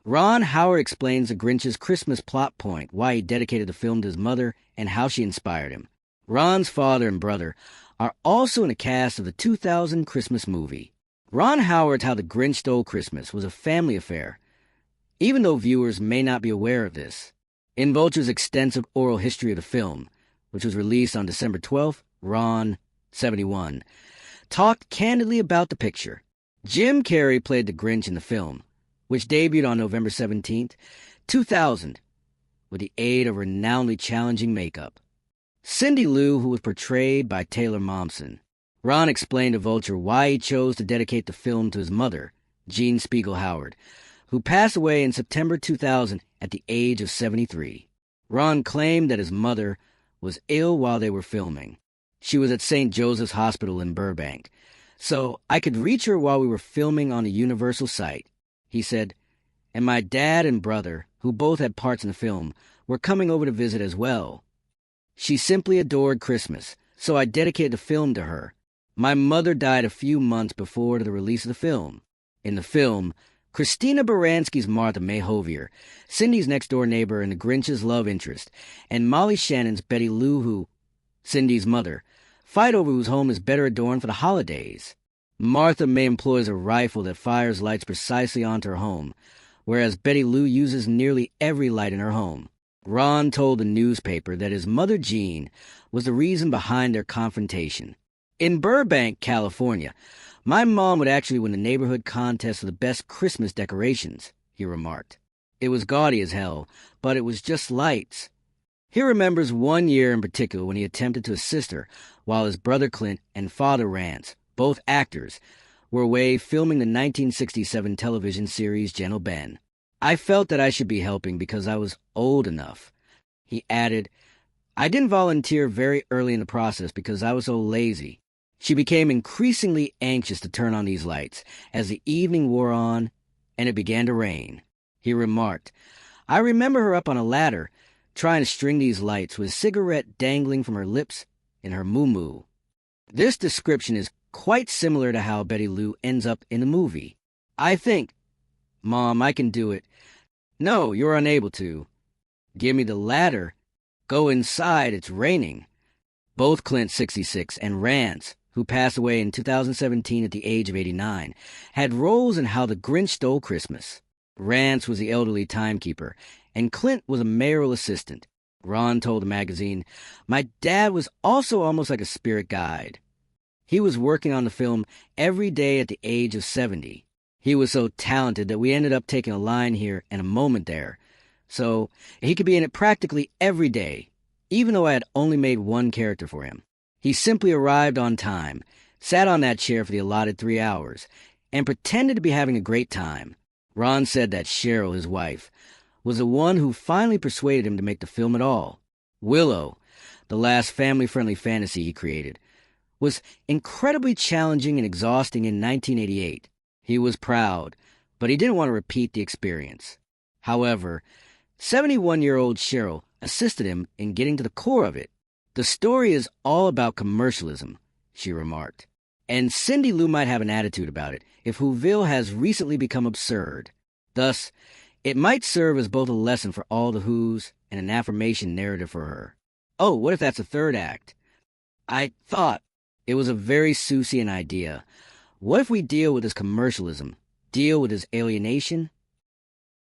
Ron Howard explains the Grinch's Christmas plot point, why he dedicated the film to his mother, and how she inspired him. Ron's father and brother are also in the cast of the 2000 Christmas movie. Ron Howard's How the Grinch Stole Christmas was a family affair, even though viewers may not be aware of this. In Vulture's extensive oral history of the film, which was released on December 12th, Ron, 71, talked candidly about the picture. Jim Carrey played the Grinch in the film, which debuted on November 17th, 2000, with the aid of renownedly challenging makeup. Cindy Lou, who was portrayed by Taylor Momsen. Ron explained to Vulture why he chose to dedicate the film to his mother, Jean Spiegel Howard, who passed away in September 2000 at the age of 73. Ron claimed that his mother was ill while they were filming. She was at St. Joseph's Hospital in Burbank, so I could reach her while we were filming on the Universal site. He said, and my dad and brother, who both had parts in the film, were coming over to visit as well. She simply adored Christmas, so I dedicated the film to her. My mother died a few months before the release of the film. In the film, Christina Baranski's Martha May Hovier, Cindy's next-door neighbor and the Grinch's love interest, and Molly Shannon's Betty Lou, who, Cindy's mother, fight over whose home is better adorned for the holidays. Martha May employs a rifle that fires lights precisely onto her home, whereas Betty Lou uses nearly every light in her home. Ron told the newspaper that his mother, Jean, was the reason behind their confrontation. In Burbank, California, my mom would actually win the neighborhood contest for the best Christmas decorations, he remarked. It was gaudy as hell, but it was just lights. He remembers one year in particular when he attempted to assist her while his brother Clint and father Rance, both actors, were away filming the 1967 television series Gentle Ben. I felt that I should be helping because I was old enough. He added, I didn't volunteer very early in the process because I was so lazy. She became increasingly anxious to turn on these lights as the evening wore on and it began to rain. He remarked, I remember her up on a ladder trying to string these lights with a cigarette dangling from her lips in her muumuu. This description is quite similar to how Betty Lou ends up in the movie. I think, Mom, I can do it. No, you're unable to. Give me the ladder. Go inside, it's raining. Both Clint, 66, and Rance, who passed away in 2017 at the age of 89, had roles in How the Grinch Stole Christmas. Rance was the elderly timekeeper, and Clint was a mayoral assistant. Ron told the magazine, my dad was also almost like a spirit guide. He was working on the film every day at the age of 70. He was so talented that we ended up taking a line here and a moment there, so he could be in it practically every day, even though I had only made one character for him. He simply arrived on time, sat on that chair for the allotted 3 hours, and pretended to be having a great time. Ron said that Cheryl, his wife, was the one who finally persuaded him to make the film at all. Willow, the last family-friendly fantasy he created, was incredibly challenging and exhausting in 1988. He was proud, but he didn't want to repeat the experience. However, 71-year-old Cheryl assisted him in getting to the core of it. The story is all about commercialism, she remarked. And Cindy Lou might have an attitude about it if Whoville has recently become absurd. Thus, it might serve as both a lesson for all the Whos and an affirmation narrative for her. Oh, what if that's a third act? I thought it was a very Seussian idea. What if we deal with his commercialism, deal with his alienation,